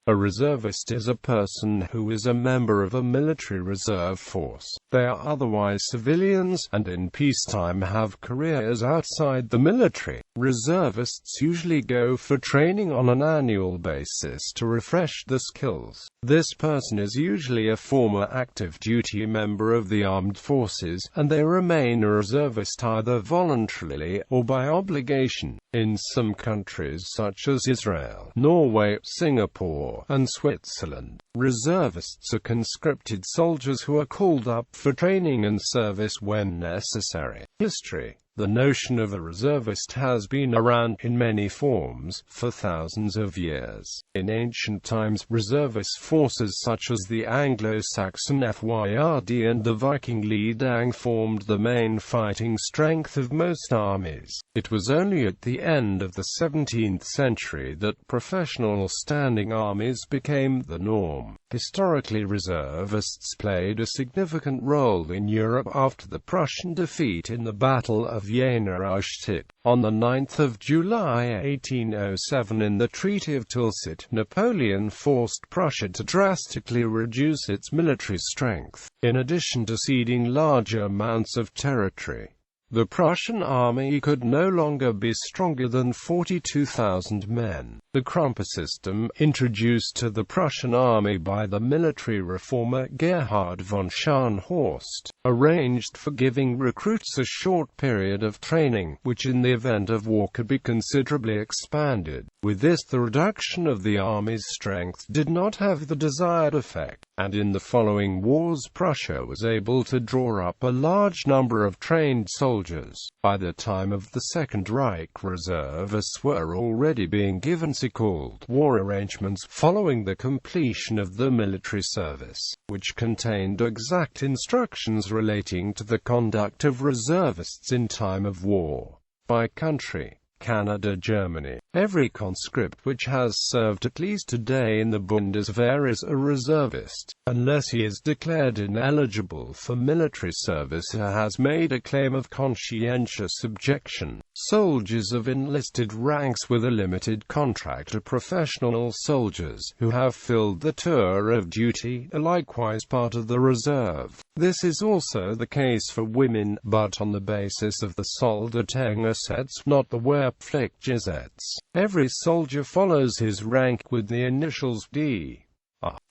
A reservist is a person who is a member of a military reserve force. They are otherwise civilians, and in peacetime have careers outside the military. Reservists usually go for training on an annual basis to refresh the skills. This person is usually a former active duty member of the armed forces, and they remain a reservist either voluntarily or by obligation. In some countries such as Israel, Norway, Singapore, and Switzerland, reservists are conscripted soldiers who are called up for training and service when necessary. History. The notion of a reservist has been around in many forms for thousands of years. In ancient times, reservist forces such as the Anglo-Saxon Fyrd and the Viking Ledang formed the main fighting strength of most armies. It was only at the end of the 17th century that professional standing armies became the norm. Historically, reservists played a significant role in Europe after the Prussian defeat in the Battle of Jena. On the 9th of July 1807 in the Treaty of Tilsit, Napoleon forced Prussia to drastically reduce its military strength, in addition to ceding large amounts of territory. The Prussian army could no longer be stronger than 42,000 men. The Krumper system, introduced to the Prussian army by the military reformer Gerhard von Scharnhorst, arranged for giving recruits a short period of training, which in the event of war could be considerably expanded. With this, the reduction of the army's strength did not have the desired effect, and in the following wars Prussia was able to draw up a large number of trained soldiers. By the time of the Second Reich, reservists were already being given so-called war arrangements following the completion of the military service, which contained exact instructions relating to the conduct of reservists in time of war. By country: Canada, Germany. Every conscript which has served at least a day in the Bundeswehr is a reservist, unless he is declared ineligible for military service or has made a claim of conscientious objection. Soldiers of enlisted ranks with a limited contract are professional soldiers who have filled the tour of duty, are likewise part of the reserve. This is also the case for women, but on the basis of the Soldatengesetz, not the Wehrpflichtgesetz. Every soldier follows his rank with the initials D.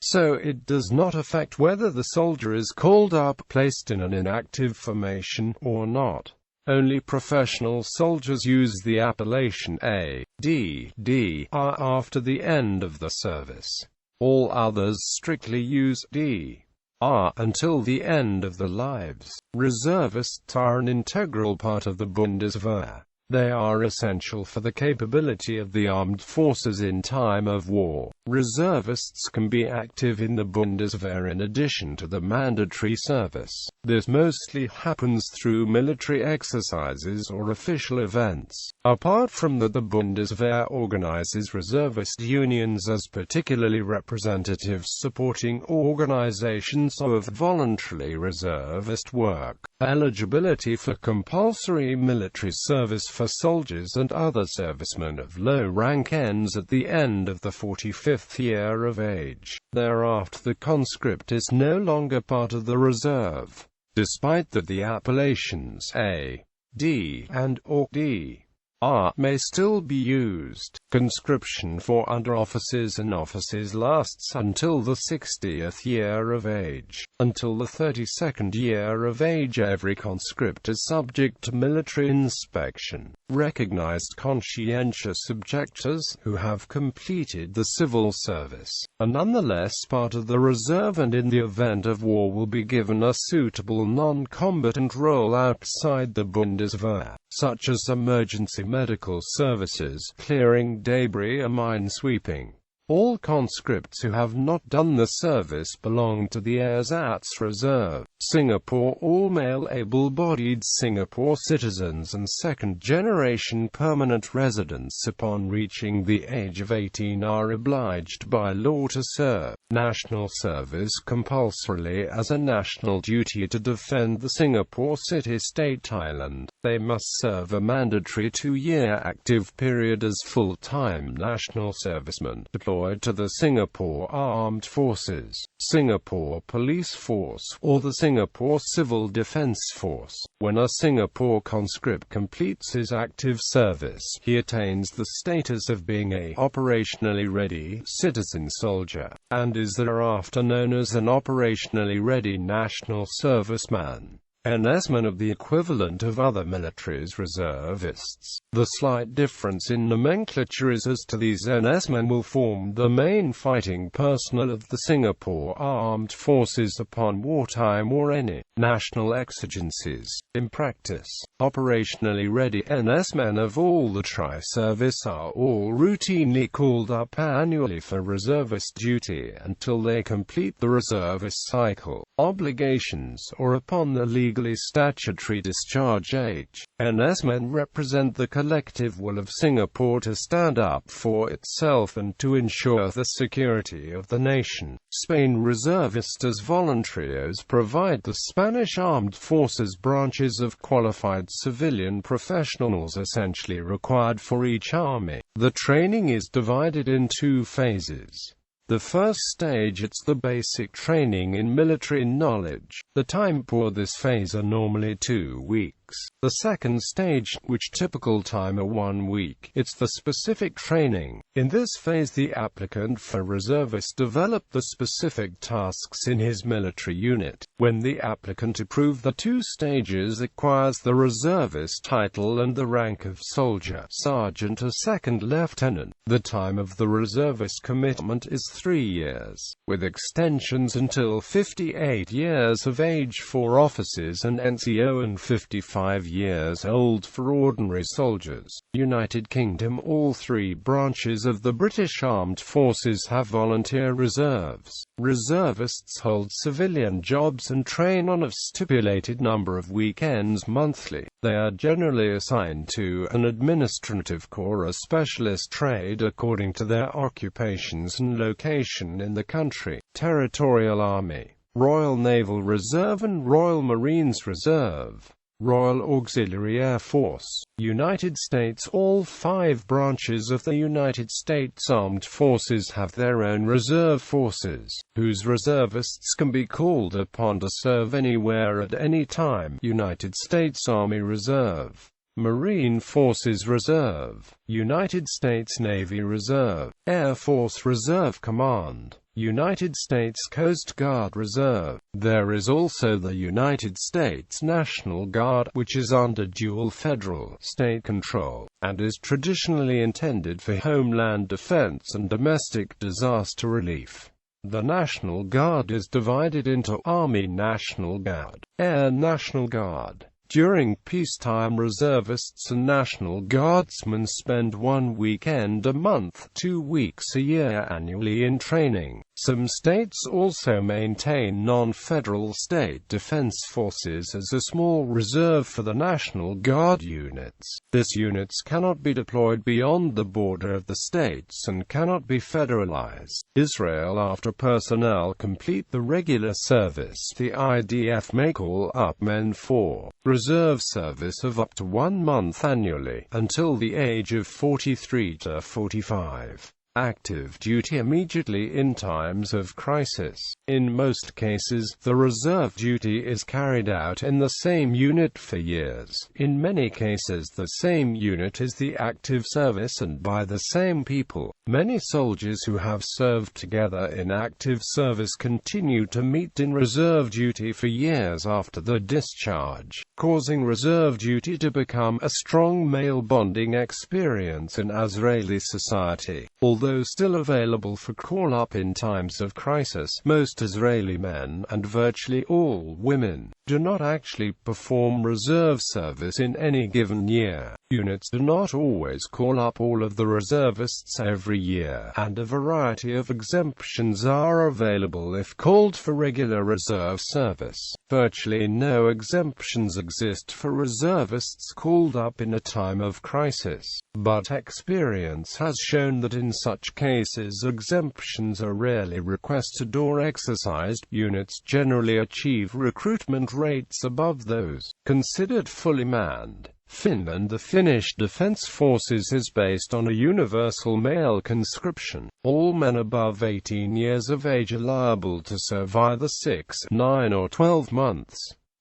So it does not affect whether the soldier is called up, placed in an inactive formation, or not. Only professional soldiers use the appellation A, D, D, R after the end of the service. All others strictly use D, R until the end of their lives. Reservists are an integral part of the Bundeswehr. They are essential for the capability of the armed forces in time of war. Reservists can be active in the Bundeswehr in addition to the mandatory service. This mostly happens through military exercises or official events. Apart from that, the Bundeswehr organizes reservist unions as particularly representatives supporting organizations of voluntarily reservist work. Eligibility for compulsory military service for soldiers and other servicemen of low rank ends at the end of the 45th year of age. Thereafter the conscript is no longer part of the reserve, despite that the appellations A, D, and or D, R may still be used. Conscription for under-officers and officers lasts until the 60th year of age. Until the 32nd year of age, every conscript is subject to military inspection. Recognized conscientious objectors, who have completed the civil service, are nonetheless part of the reserve and in the event of war will be given a suitable non-combatant role outside the Bundeswehr, such as emergency medical services, clearing debris or mine-sweeping. All conscripts who have not done the service belong to the Ersatz Reserve. Singapore. All male able-bodied Singapore citizens and second-generation permanent residents upon reaching the age of 18 are obliged by law to serve. national service compulsorily as a national duty to defend the Singapore city-state island. They must serve a mandatory 2-year active period as full-time national servicemen deployed to the Singapore Armed Forces, Singapore Police Force, or the Singapore Civil Defence Force. When a Singapore conscript completes his active service, he attains the status of being a operationally ready citizen soldier, and is thereafter known as an operationally ready national serviceman. NS-men of the equivalent of other militaries reservists. The slight difference in nomenclature is as to these NS-men will form the main fighting personnel of the Singapore Armed Forces upon wartime or any national exigencies. In practice, operationally ready NS-men of all the tri-service are all routinely called up annually for reservist duty until they complete the reservist cycle, obligations, or upon the legally statutory discharge age. NS-men represent the collective will of Singapore to stand up for itself and to ensure the security of the nation. Spain Reservistas Voluntarios provide the Spanish Armed Forces branches of qualified civilian professionals essentially required for each army. The training is divided in 2 phases. The first stage, it's the basic training in military knowledge. The time for this phase are normally 2 weeks. The second stage, which typical time are 1 week, it's the specific training. In this phase the applicant for reservist develop the specific tasks in his military unit. When the applicant approve the 2 stages acquires the reservist title and the rank of soldier, sergeant or second lieutenant. The time of the reservist commitment is 3 years, with extensions until 58 years of age for officers and NCO and 55 years old for ordinary soldiers. United Kingdom. All 3 branches of the British Armed Forces have volunteer reserves. Reservists hold civilian jobs and train on a stipulated number of weekends monthly. They are generally assigned to an administrative corps or a specialist trade according to their occupations and location in the country. Territorial Army, Royal Naval Reserve and Royal Marines Reserve. Royal Auxiliary Air Force, United States. All 5 branches of the United States Armed Forces have their own reserve forces, whose reservists can be called upon to serve anywhere at any time. United States Army Reserve, Marine Forces Reserve, United States Navy Reserve, Air Force Reserve Command, United States Coast Guard Reserve. There is also the United States National Guard, which is under dual federal-state control, and is traditionally intended for homeland defense and domestic disaster relief. The National Guard is divided into Army National Guard, Air National Guard. During peacetime, reservists and National Guardsmen spend 1 weekend a month, 2 weeks a year annually in training. Some states also maintain non-federal state defense forces as a small reserve for the National Guard units. These units cannot be deployed beyond the border of the states and cannot be federalized. Israel. After personnel complete the regular service, the IDF may call up men for reserve service of up to 1 month annually, until the age of 43 to 45. Active duty immediately in times of crisis. In most cases, the reserve duty is carried out in the same unit for years. In many cases the same unit is the active service and by the same people. Many soldiers who have served together in active service continue to meet in reserve duty for years after the discharge, causing reserve duty to become a strong male bonding experience in Israeli society. Although still available for call-up in times of crisis, most Israeli men, and virtually all women, do not actually perform reserve service in any given year. Units do not always call up all of the reservists every year, and a variety of exemptions are available if called for regular reserve service. Virtually no exemptions exist for reservists called up in a time of crisis, but experience has shown that in such such cases, exemptions are rarely requested or exercised. Units generally achieve recruitment rates above those considered fully manned. Finland. The Finnish Defence Forces is based on a universal male conscription. All men above 18 years of age are liable to serve either 6, 9 or 12 months.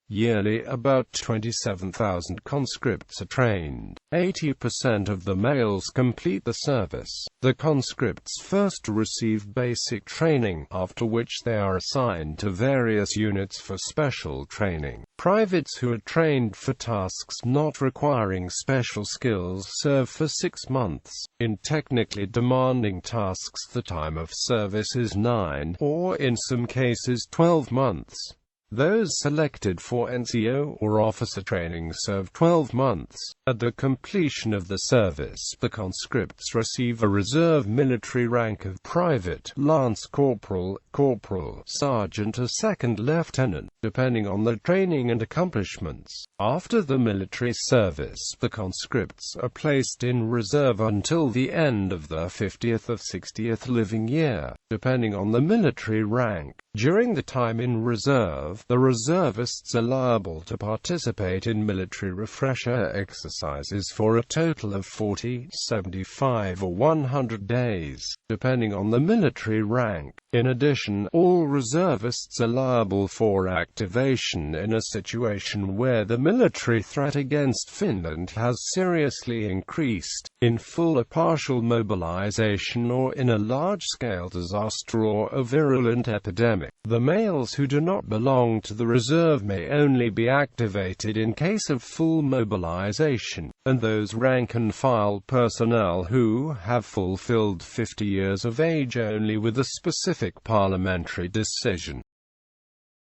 Yearly, about 27,000 conscripts are trained. 80% of the males complete the service. The conscripts first receive basic training, after which they are assigned to various units for special training. Privates who are trained for tasks not requiring special skills serve for 6 months. In technically demanding tasks, the time of service is 9, or in some cases 12 months. Those selected for NCO or officer training serve 12 months. At the completion of the service, the conscripts receive a reserve military rank of private, lance corporal, corporal, sergeant or second lieutenant, depending on their training and accomplishments. After the military service, the conscripts are placed in reserve until the end of their 50th or 60th living year, depending on the military rank. During the time in reserve, the reservists are liable to participate in military refresher exercises for a total of 40, 75 or 100 days, depending on the military rank. In addition, all reservists are liable for activation in a situation where the military threat against Finland has seriously increased, in full or partial mobilization, or in a large-scale disaster or a virulent epidemic. The males who do not belong to the reserve may only be activated in case of full mobilization, and those rank-and-file personnel who have fulfilled 50 years of age only with a specific parliamentary decision.